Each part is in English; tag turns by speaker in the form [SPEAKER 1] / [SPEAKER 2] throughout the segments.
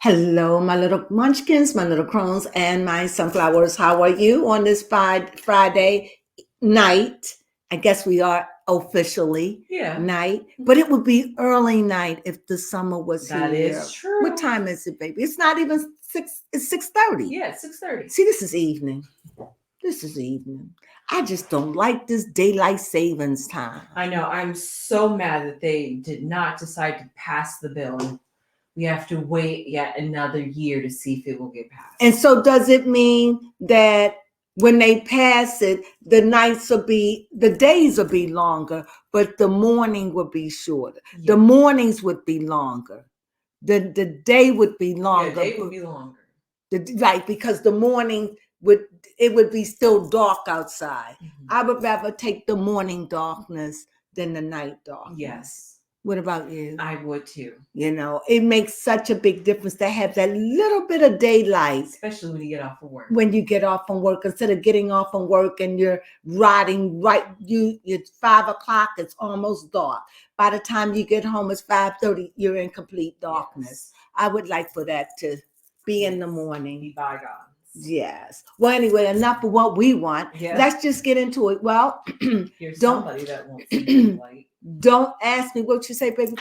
[SPEAKER 1] Hello, my little munchkins, my little crones, and my sunflowers. How are you on this Friday night? I guess we are officially night, but it would be early night if the summer was here.
[SPEAKER 2] That is true.
[SPEAKER 1] What time is it, baby? It's not even 6. It's 6:30.
[SPEAKER 2] Yeah, 6:30.
[SPEAKER 1] See, this is evening. This is evening. I just don't like this daylight savings time.
[SPEAKER 2] I know. I'm so mad that they did not decide to pass the bill. We have to wait yet another year to see if it will get passed.
[SPEAKER 1] And so does it mean that when they pass it, the days will be longer, but the morning will be shorter. Yeah. The mornings would be longer. The day would be longer.
[SPEAKER 2] Yeah, the day would be longer.
[SPEAKER 1] Right, because the morning would be still dark outside. Mm-hmm. I would rather take the morning darkness than the night darkness.
[SPEAKER 2] Yes.
[SPEAKER 1] What about you?
[SPEAKER 2] I would too.
[SPEAKER 1] You know, it makes such a big difference to have that little bit of daylight.
[SPEAKER 2] Especially when you get off of work.
[SPEAKER 1] When you get off from work, instead of getting off from work and you're riding it's 5 o'clock, it's almost dark. By the time you get home, it's 5:30, you're in complete darkness. Yes. I would like for that to be in the morning.
[SPEAKER 2] Be bygones.
[SPEAKER 1] Yes. Well, anyway, enough of what we want. Yeah. Let's just get into it. Well,
[SPEAKER 2] here's somebody that won't see daylight.
[SPEAKER 1] Don't ask me what you say, baby.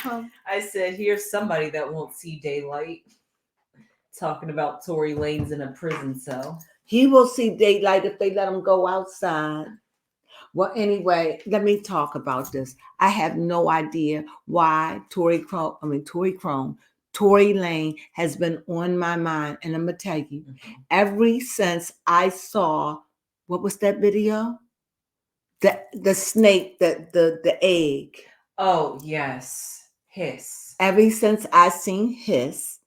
[SPEAKER 2] I said, here's somebody that won't see daylight. Talking about Tory Lanez in a prison cell.
[SPEAKER 1] He will see daylight if they let him go outside. Well, anyway, let me talk about this. I have no idea why Tory Lanez has been on my mind, and I'm gonna tell you, ever since I saw what was that video? The snake, the egg.
[SPEAKER 2] Oh yes, Hiss.
[SPEAKER 1] Ever since I seen Hiss,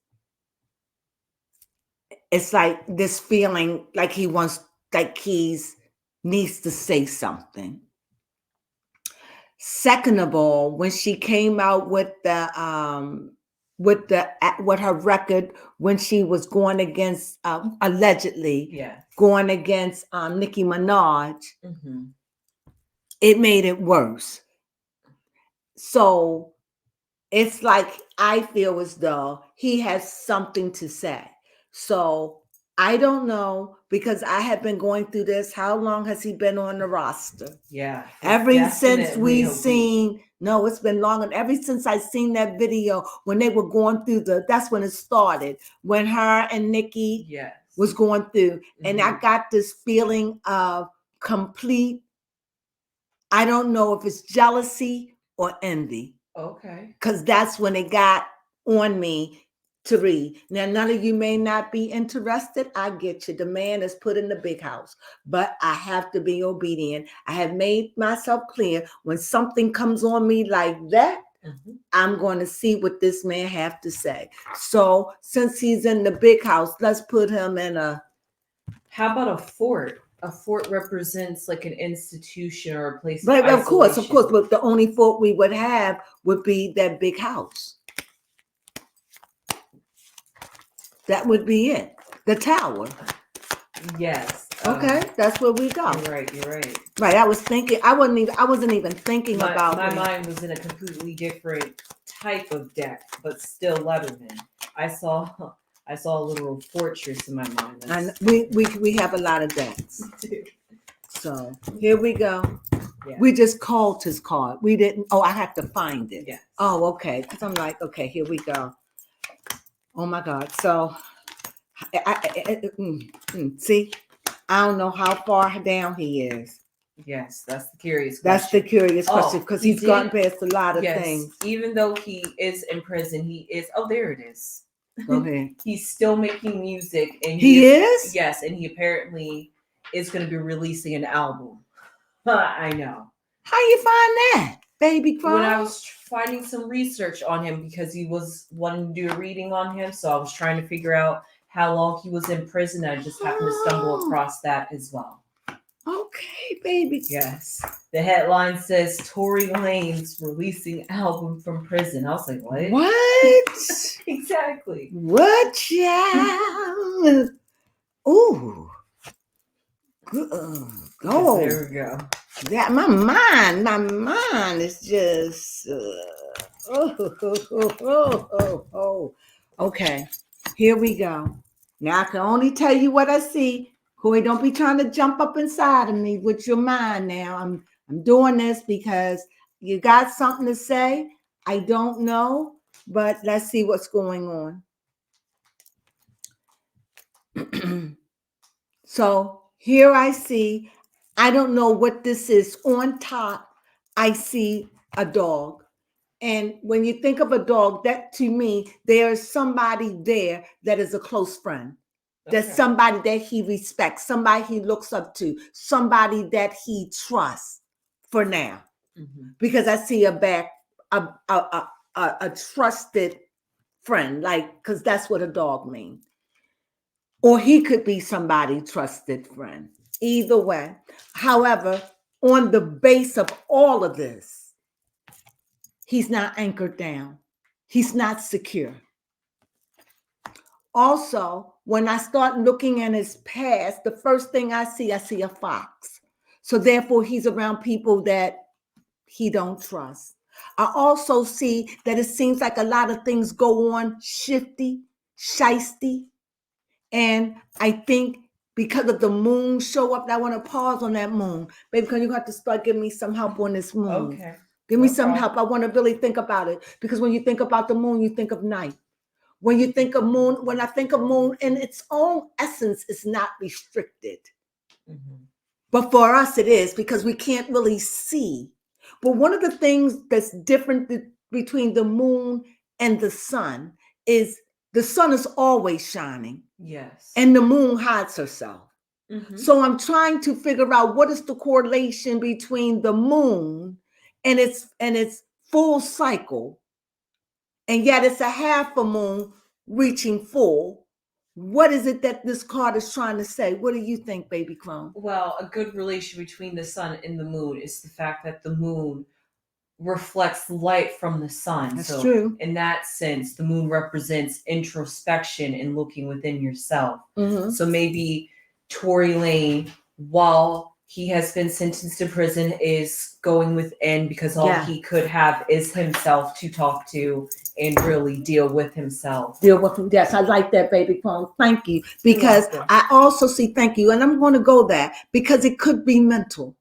[SPEAKER 1] it's like this feeling like he needs to say something. Second of all, when she came out with her record when she was going against allegedly going against Nicki Minaj, it made it worse. So it's like I feel as though he has something to say. So I don't know, because I have been going through this. How long has he been on the roster?
[SPEAKER 2] Yeah.
[SPEAKER 1] Ever since we seen, no, it's been longer. Ever since I seen that video when they were going through that's when it started. When her and Nicki was going through. And I got this feeling of complete, I don't know if it's jealousy or envy.
[SPEAKER 2] Okay.
[SPEAKER 1] Because that's when it got on me to read. Now, none of you may not be interested. I get you. The man is put in the big house, but I have to be obedient. I have made myself clear when something comes on me like that, I'm going to see what this man have to say. So since he's in the big house, let's put him in
[SPEAKER 2] how about a fort? A fort represents like an institution or a place.
[SPEAKER 1] But of course. But the only fort we would have would be that big house. That would be it. The tower.
[SPEAKER 2] Yes.
[SPEAKER 1] Okay, that's where we go.
[SPEAKER 2] You're right.
[SPEAKER 1] Right. I was thinking. I wasn't even thinking about.
[SPEAKER 2] My mind was in a completely different type of deck, but still Letterman. I saw a little fortress in my mind.
[SPEAKER 1] And we have a lot of decks. So here we go. Yeah. We just called his card. We didn't. Oh, I have to find it.
[SPEAKER 2] Yes.
[SPEAKER 1] Oh, okay. Because I'm like, okay, here we go. Oh my God. So, see, I don't know how far down he is.
[SPEAKER 2] Yes, that's the curious question.
[SPEAKER 1] That's the curious question, because he's gotten past a lot of things.
[SPEAKER 2] Even though he is in prison, he is. Oh, there it is.
[SPEAKER 1] Go ahead.
[SPEAKER 2] He's still making music, and
[SPEAKER 1] he is.
[SPEAKER 2] Yes, and he apparently is going to be releasing an album. I know.
[SPEAKER 1] How you find that, baby?
[SPEAKER 2] When I was finding some research on him, because he was wanting to do a reading on him, so I was trying to figure out how long he was in prison. I just happened to stumble across that as well.
[SPEAKER 1] Okay, baby.
[SPEAKER 2] Yes. The headline says Tory Lanez releasing album from prison. I was like, what?
[SPEAKER 1] What?
[SPEAKER 2] Exactly.
[SPEAKER 1] What, child? Ooh. Good. Go.
[SPEAKER 2] There we go.
[SPEAKER 1] Yeah, my mind is just okay. Here we go. Now I can only tell you what I see. Corey, don't be trying to jump up inside of me with your mind now. I'm doing this because you got something to say. I don't know, but let's see what's going on. So here I see, I don't know what this is. On top, I see a dog. And when you think of a dog, that to me, there's somebody there that is a close friend. There's somebody that he respects, somebody he looks up to, somebody that he trusts for now. Because I see a trusted friend, like, because that's what a dog means. Or he could be somebody trusted friend. Either way. However, on the base of all of this, he's not anchored down. He's not secure. Also, when I start looking at his past, the first thing I see a fox. So therefore, he's around people that he don't trust. I also see that it seems like a lot of things go on shifty, shisty. And I think because of the moon show up, I want to pause on that moon. Baby, can you have to start giving me some help on this moon?
[SPEAKER 2] Okay.
[SPEAKER 1] Give me some help. I want to really think about it. Because when you think about the moon, you think of night. When you think of moon, when I think of moon in its own essence, it's not restricted. But for us, it is because we can't really see. But one of the things that's different between the moon and the sun is the sun is always shining.
[SPEAKER 2] Yes.
[SPEAKER 1] And the moon hides herself. So I'm trying to figure out what is the correlation between the moon and its full cycle. And yet it's a half a moon reaching full. What is it that this card is trying to say? What do you think, baby Crone?
[SPEAKER 2] Well, a good relation between the sun and the moon is the fact that the moon reflects light from the sun.
[SPEAKER 1] That's
[SPEAKER 2] so
[SPEAKER 1] true.
[SPEAKER 2] In that sense, the moon represents introspection and looking within yourself. So maybe Tory Lane, while he has been sentenced to prison, is going within because all he could have is himself to talk to and really deal with himself.
[SPEAKER 1] Deal with him. Yes, I like that, baby Crone. Thank you. Because I also see, thank you, and I'm going to go there because it could be mental.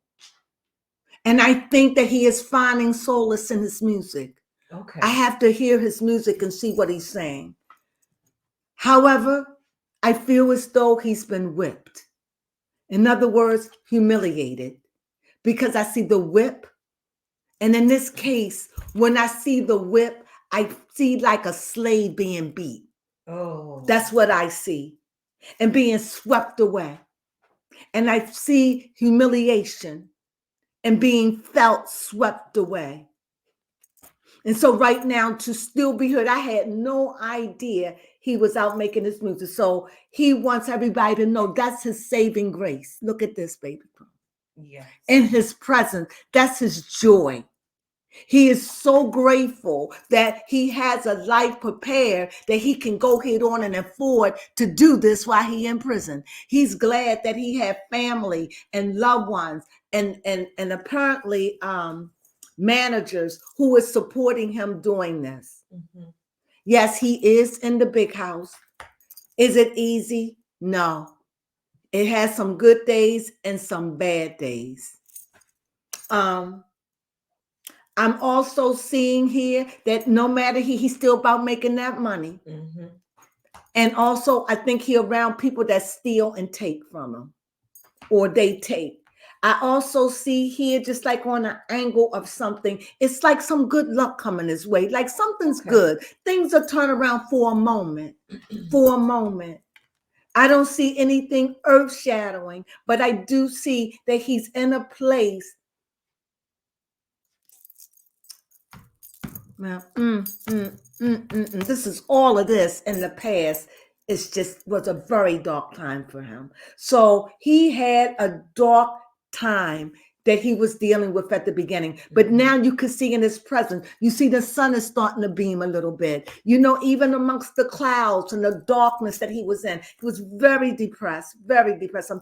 [SPEAKER 1] And I think that he is finding solace in his music.
[SPEAKER 2] Okay.
[SPEAKER 1] I have to hear his music and see what he's saying. However, I feel as though he's been whipped. In other words, humiliated. Because I see the whip. And in this case, when I see the whip, I see like a slave being beat.
[SPEAKER 2] Oh.
[SPEAKER 1] That's what I see. And being swept away. And I see humiliation and being felt swept away. And so right now, to still be heard, I had no idea he was out making his music. So he wants everybody to know that's his saving grace. Look at this, baby.
[SPEAKER 2] Yes.
[SPEAKER 1] In his presence, that's his joy. He is so grateful that he has a life prepared that he can go ahead on and afford to do this while he's in prison. He's glad that he had family and loved ones and apparently managers who is supporting him doing this. Yes, he is in the big house. Is it easy? No. It has some good days and some bad days. I'm also seeing here that no matter he's still about making that money. And also, I think he around people that steal and take from him, or they take. I also see here, just like on an angle of something, it's like some good luck coming his way. Like something's good. Things are turning around for a moment. For a moment. I don't see anything earth-shattering, but I do see that he's in a place. Now, this is all of this in the past. It's just was a very dark time for him. So he had a dark time that he was dealing with at the beginning. But now you can see in his presence, you see the sun is starting to beam a little bit. You know, even amongst the clouds and the darkness that he was in, he was very depressed, very depressed. I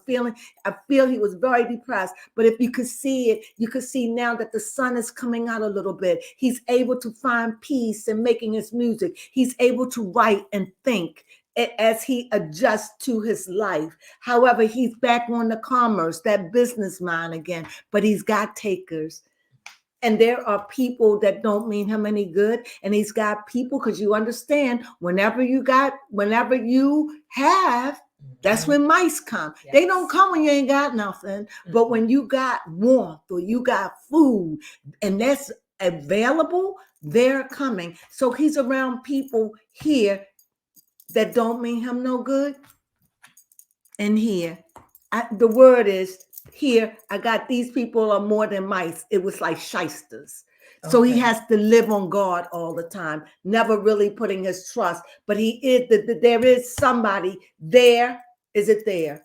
[SPEAKER 1] feel he was very depressed. But if you could see it, you could see now that the sun is coming out a little bit. He's able to find peace in making his music. He's able to write and think as he adjusts to his life. However, he's back on the commerce, that business mind again, but he's got takers. And there are people that don't mean him any good. And he's got people, because you understand, whenever you have, that's when mice come.
[SPEAKER 2] Yes.
[SPEAKER 1] They don't come when you ain't got nothing. But when you got warmth or you got food and that's available, they're coming. So he's around people here that don't mean him no good. And here, the word is here, I got these people are more than mice. It was like shysters. So he has to live on God all the time, never really putting his trust. But there is somebody there. Is it there?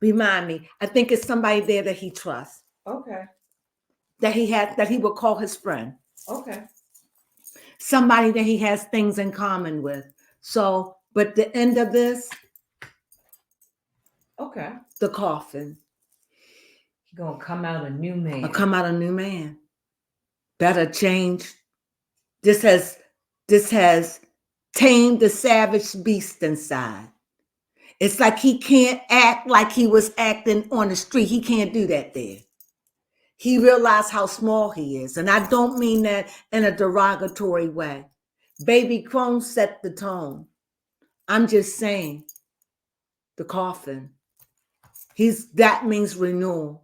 [SPEAKER 1] Remind me. I think it's somebody there that he trusts.
[SPEAKER 2] Okay.
[SPEAKER 1] That he will call his friend.
[SPEAKER 2] Okay.
[SPEAKER 1] Somebody that he has things in common with. So, but the end of this.
[SPEAKER 2] Okay.
[SPEAKER 1] The coffin.
[SPEAKER 2] He's gonna come out a new man.
[SPEAKER 1] Come out a new man. Better change. This has tamed the savage beast inside. It's like he can't act like he was acting on the street. He can't do that there. He realized how small he is. And I don't mean that in a derogatory way. Baby Crone set the tone. I'm just saying, the coffin. That means renewal.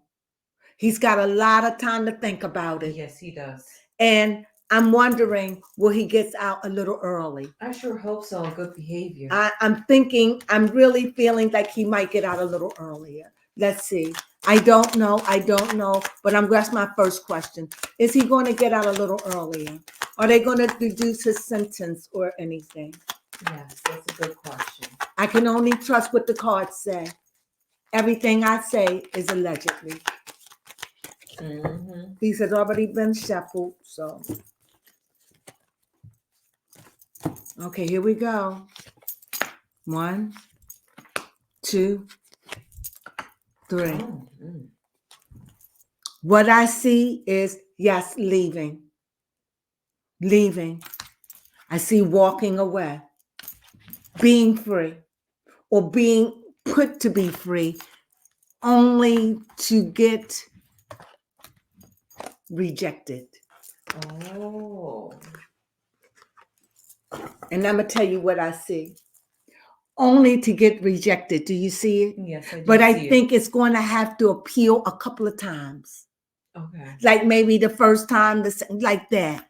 [SPEAKER 1] He's got a lot of time to think about it.
[SPEAKER 2] Yes, he does.
[SPEAKER 1] And I'm wondering, will he get out a little early?
[SPEAKER 2] I sure hope so. Good behavior.
[SPEAKER 1] I'm really feeling like he might get out a little earlier. Let's see. I don't know. But that's my first question. Is he going to get out a little earlier? Are they going to reduce his sentence or anything?
[SPEAKER 2] Yes, that's a good question.
[SPEAKER 1] I can only trust what the cards say. Everything I say is allegedly.
[SPEAKER 2] Mm-hmm.
[SPEAKER 1] These has already been shuffled, so. Okay, here we go. 1, 2, 3.
[SPEAKER 2] Mm-hmm.
[SPEAKER 1] What I see is, yes, leaving. Leaving. I see walking away. Being free. Or being put to be free. Only to get rejected.
[SPEAKER 2] Oh.
[SPEAKER 1] And I'm going to tell you what I see. Only to get rejected. Do you see it?
[SPEAKER 2] Yes, I do.
[SPEAKER 1] But I think it's going to have to appeal a couple of times.
[SPEAKER 2] Okay.
[SPEAKER 1] Like maybe the first time, like that.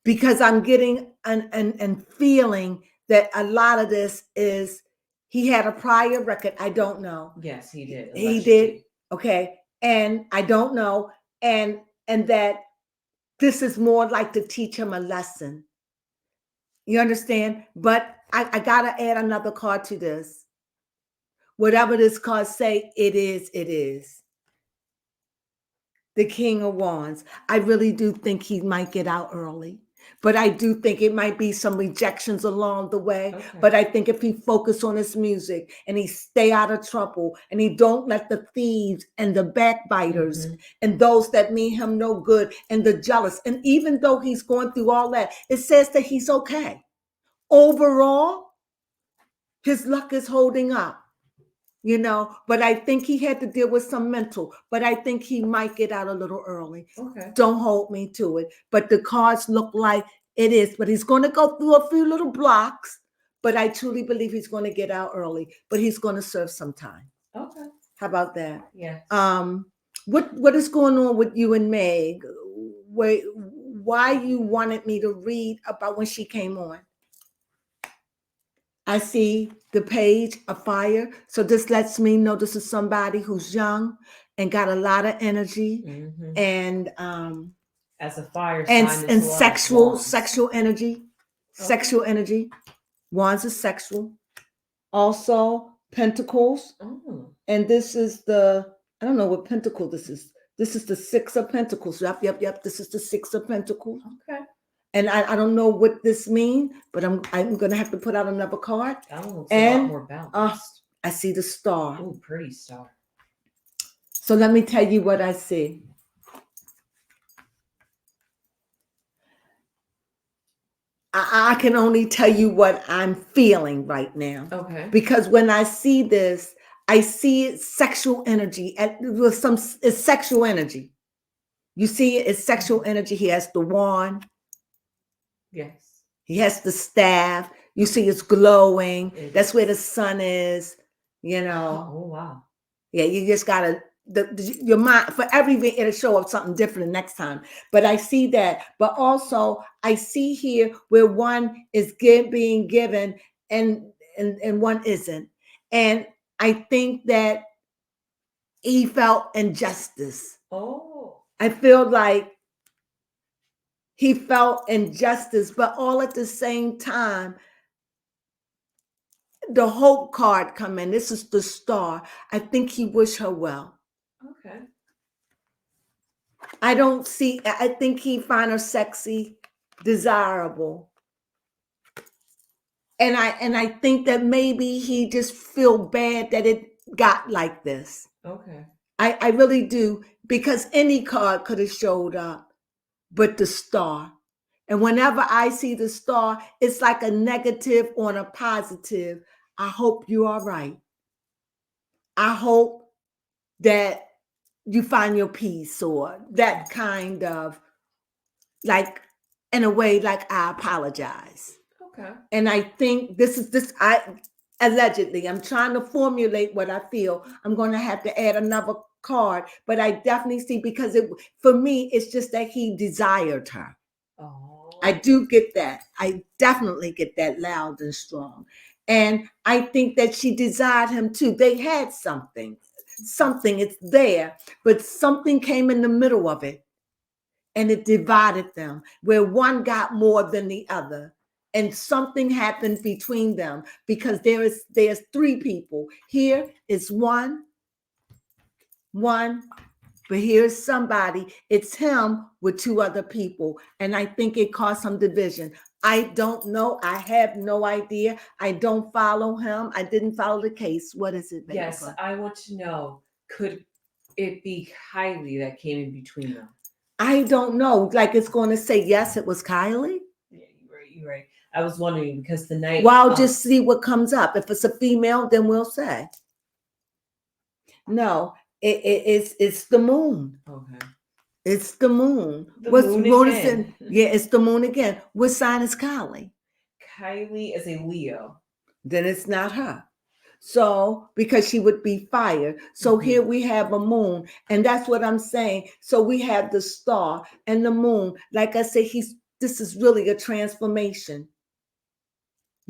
[SPEAKER 1] Because I'm getting and feeling that a lot of this is, he had a prior record. I don't know.
[SPEAKER 2] Yes, he did.
[SPEAKER 1] He did. Okay. And I don't know. And that this is more like to teach him a lesson. You understand? But I got to add another card to this. Whatever this card say, it is, it is. The King of Wands. I really do think he might get out early. But I do think it might be some rejections along the way. Okay. But I think if he focus on his music and he stay out of trouble and he don't let the thieves and the backbiters and those that mean him no good and the jealous. And even though he's going through all that, it says that he's okay. Overall, his luck is holding up. But I think he had to deal with some mental, but I think he might get out a little early. Okay. Don't hold me to it. But the cards look like it is, but he's going to go through a few little blocks, but I truly believe he's going to get out early, but he's going to serve some time. Okay. How about that? Yeah. What is going on with you and Meg? Why you wanted me to read about when she came on? I see the page of fire. So this lets me know this is somebody who's young and got a lot of energy and
[SPEAKER 2] as a fire sign
[SPEAKER 1] and sexual energy. Sexual energy. Wands is sexual. Also pentacles. And this is I don't know what pentacle this is. This is the 6 of Pentacles. Yep. This is the 6 of Pentacles. Okay. And I don't know what this means, but I'm going to have to put out another card.
[SPEAKER 2] That one looks a lot more balanced.
[SPEAKER 1] I see the star.
[SPEAKER 2] Oh, pretty star.
[SPEAKER 1] So let me tell you what I see. I can only tell you what I'm feeling right now.
[SPEAKER 2] Okay.
[SPEAKER 1] Because when I see this, I see it sexual energy. It's sexual energy. You see it, it's sexual energy. He has the wand.
[SPEAKER 2] Yes.
[SPEAKER 1] He has the staff. You see it's glowing. That's
[SPEAKER 2] is.
[SPEAKER 1] where the sun is, you know.
[SPEAKER 2] Oh, wow.
[SPEAKER 1] Yeah, you just gotta your mind for everything. It'll show up something different next time. But I see that. But also I see here where one is being given and one isn't. And I think that he felt injustice.
[SPEAKER 2] Oh.
[SPEAKER 1] I feel like he felt injustice, but all at the same time, the hope card come in. This is the star. I think he wished her well.
[SPEAKER 2] Okay.
[SPEAKER 1] I think he find her sexy, desirable. And I think that maybe he just feel bad that it got like this.
[SPEAKER 2] Okay.
[SPEAKER 1] I really do, because any card could have showed up, but the star. And whenever I see the star, it's like a negative on a positive. I hope you are right. I hope that you find your peace, or that kind of, like, in a way, like, I apologize.
[SPEAKER 2] Okay.
[SPEAKER 1] And I think I allegedly, I'm trying to formulate what I feel. I'm going to have to add another card, but I definitely see, because for me, it's just that he desired her.
[SPEAKER 2] Oh.
[SPEAKER 1] I do get that. I definitely get that loud and strong. And I think that she desired him too. They had something, it's there, but something came in the middle of it and it divided them, where one got more than the other. And something happened between them, because there's three people. Here is one, but here's somebody. It's him with two other people. And I think it caused some division. I don't know. I have no idea. I don't follow him. I didn't follow the case. What is it, baby?
[SPEAKER 2] Yes, I want to know, could it be Kylie that came in between them?
[SPEAKER 1] I don't know. Like, it's going to say, yes, it was Kylie.
[SPEAKER 2] Yeah, you're right. I was wondering, because the night.
[SPEAKER 1] Well, I'll just see what comes up. If it's a female, then we'll say. No, it's the moon.
[SPEAKER 2] Okay.
[SPEAKER 1] It's the moon.
[SPEAKER 2] The moon again.
[SPEAKER 1] Yeah, it's the moon again. What sign is Kylie?
[SPEAKER 2] Kylie is a Leo.
[SPEAKER 1] Then it's not her. So, because she would be fired. So here we have a moon, and that's what I'm saying. So we have the star and the moon. Like I say, this is really a transformation,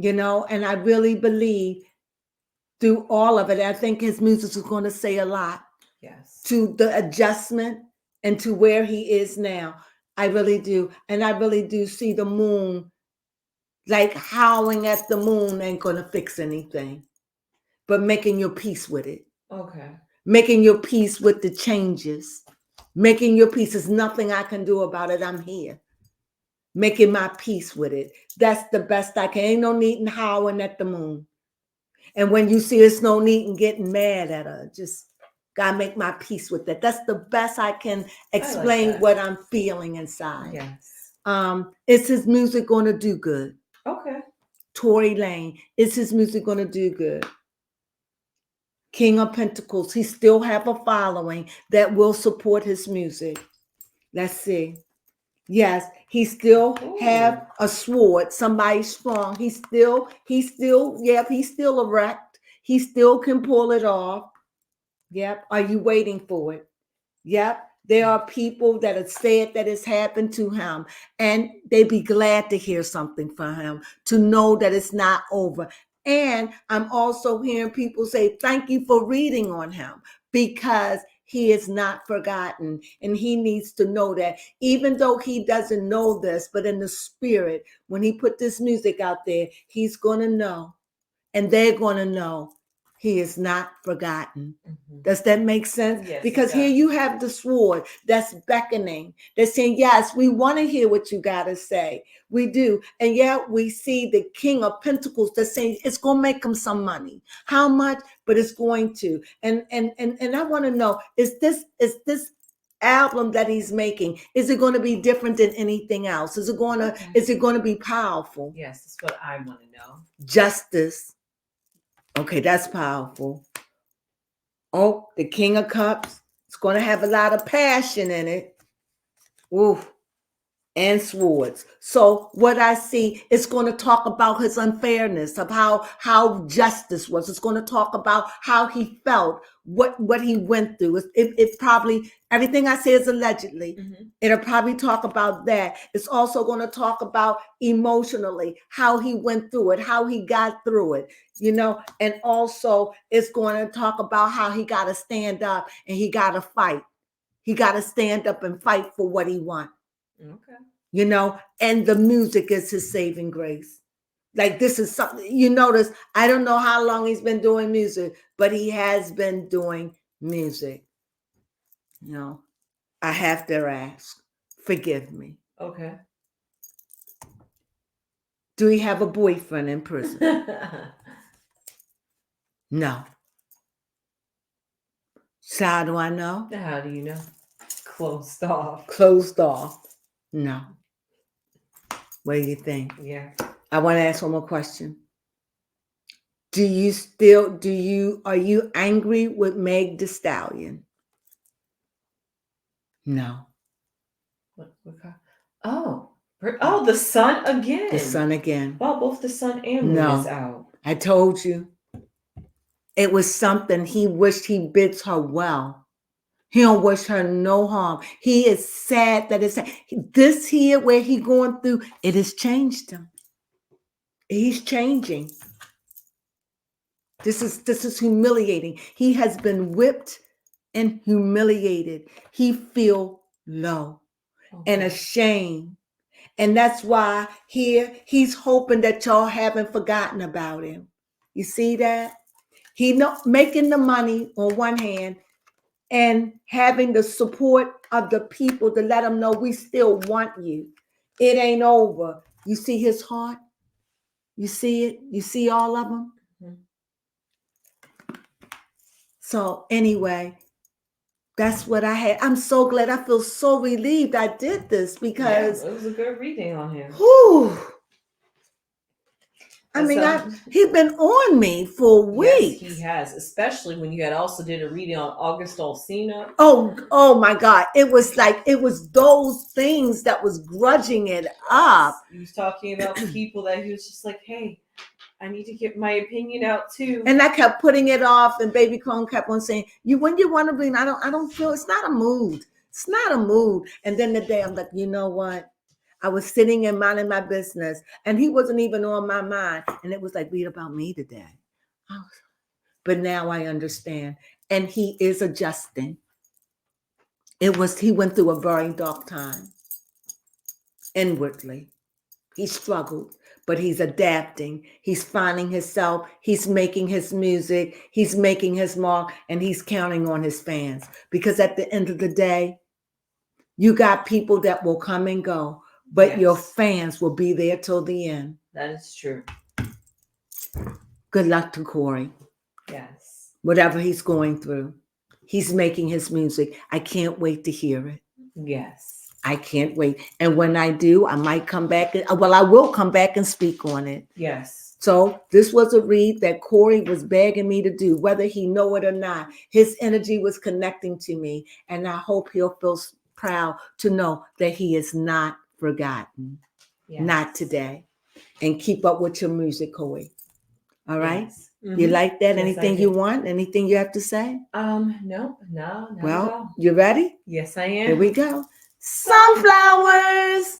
[SPEAKER 1] and I really believe through all of it, I think his music is going to say a lot.
[SPEAKER 2] Yes.
[SPEAKER 1] To the adjustment and to where he is now. I really do. And I really do see the moon, like, howling at the moon ain't going to fix anything, but making your peace with it.
[SPEAKER 2] Okay.
[SPEAKER 1] Making your peace with the changes. Making your peace. There's nothing I can do about it. I'm here. Making my peace with it. That's the best I can. Ain't no need in howling at the moon. And when you see it's no need in getting mad at her, just gotta make my peace with that. That's the best I can explain what I'm feeling inside.
[SPEAKER 2] Yes.
[SPEAKER 1] Is his music gonna do good?
[SPEAKER 2] Okay.
[SPEAKER 1] Tory Lanez, is his music gonna do good? King of Pentacles, he still have a following that will support his music. Let's see. Yes, he still have a sword, somebody strong. He's still erect. He still can pull it off. Yep. Are you waiting for it? Yep. There are people that have said that it's happened to him, and they'd be glad to hear something from him, to know that it's not over. And I'm also hearing people say, thank you for reading on him, because he is not forgotten. And he needs to know that, even though he doesn't know this, but in the spirit, when he put this music out there, he's going to know, and they're going to know he is not forgotten. Does that make sense?
[SPEAKER 2] Yes,
[SPEAKER 1] because here you have the sword that's beckoning. They're saying, yes, we want to hear what you got to say. We do. And yet we see the King of Pentacles that's saying it's going to make him some money. How much? But it's going to. And I want to know, is this album that he's making, is it going to be different than anything else? Is it going to be powerful?
[SPEAKER 2] Yes, that's what I want to know.
[SPEAKER 1] Justice. Okay, that's powerful. Oh, the King of Cups. It's going to have a lot of passion in it. Ooh. And swords. So what I see, it's going to talk about his unfairness, of how justice was. It's going to talk about how he felt, what he went through. It probably, everything I say is allegedly.
[SPEAKER 2] Mm-hmm.
[SPEAKER 1] It'll probably talk about that. It's also going to talk about emotionally, how he went through it, how he got through it, and also it's going to talk about how he got to stand up and he got to fight. He got to stand up and fight for what he wants.
[SPEAKER 2] Okay.
[SPEAKER 1] And the music is his saving grace. Like, this is something, you notice, I don't know how long he's been doing music, but he has been doing music. I have to ask, forgive me.
[SPEAKER 2] Okay.
[SPEAKER 1] Do he have a boyfriend in prison? No. So how do I know?
[SPEAKER 2] How do you know? Closed off.
[SPEAKER 1] Closed off. No. What do you think?
[SPEAKER 2] Yeah.
[SPEAKER 1] I want to ask one more question. Are you angry with Meg Thee Stallion? No.
[SPEAKER 2] What the Sun again.
[SPEAKER 1] The Sun again.
[SPEAKER 2] Well, both the Sun and Moon is out.
[SPEAKER 1] I told you. It was something he wished he bids her well. He don't wish her no harm. He is sad that this here where he going through, it has changed him. He's changing. This is humiliating. He has been whipped and humiliated. He feel low and ashamed. And that's why here he's hoping that y'all haven't forgotten about him. You see that? He making the money on one hand and having the support of the people to let him know we still want you. It ain't over. You see his heart? You see it? You see all of them? Mm-hmm. So anyway, that's what I had. I'm so glad. I feel so relieved I did this because
[SPEAKER 2] it was a good reading on him.
[SPEAKER 1] Whew. I mean, he's been on me for weeks.
[SPEAKER 2] Yes, he has, especially when you had also did a reading on August Alsina.
[SPEAKER 1] Oh my God. It was those things that was grudging it up.
[SPEAKER 2] He was talking about people that he was just like, hey, I need to get my opinion out too.
[SPEAKER 1] And I kept putting it off, and Baby Crone kept on saying, when you want to bring, I don't feel, it's not a mood. It's not a mood. And then the day I'm like, you know what? I was sitting and minding my business, and he wasn't even on my mind. And it was like, read about me today. But now I understand. And he is adjusting. He went through a very dark time. Inwardly. He struggled, but he's adapting. He's finding himself. He's making his music. He's making his mark, and he's counting on his fans. Because at the end of the day, you got people that will come and go. But your fans will be there till the end.
[SPEAKER 2] That is true.
[SPEAKER 1] Good luck to Corey.
[SPEAKER 2] Yes.
[SPEAKER 1] Whatever he's going through, he's making his music. I can't wait to hear it.
[SPEAKER 2] Yes.
[SPEAKER 1] I can't wait. And when I do, I might come back. I will come back and speak on it.
[SPEAKER 2] Yes.
[SPEAKER 1] So this was a read that Corey was begging me to do, whether he know it or not. His energy was connecting to me. And I hope he'll feel proud to know that he is not forgotten. Yes. Not today. And keep up with your music, Corey. All right? Yes. Mm-hmm. You like that? Yes, anything you want? Anything you have to say?
[SPEAKER 2] No, not at all.
[SPEAKER 1] You ready?
[SPEAKER 2] Yes, I am.
[SPEAKER 1] Here we go. Sunflowers.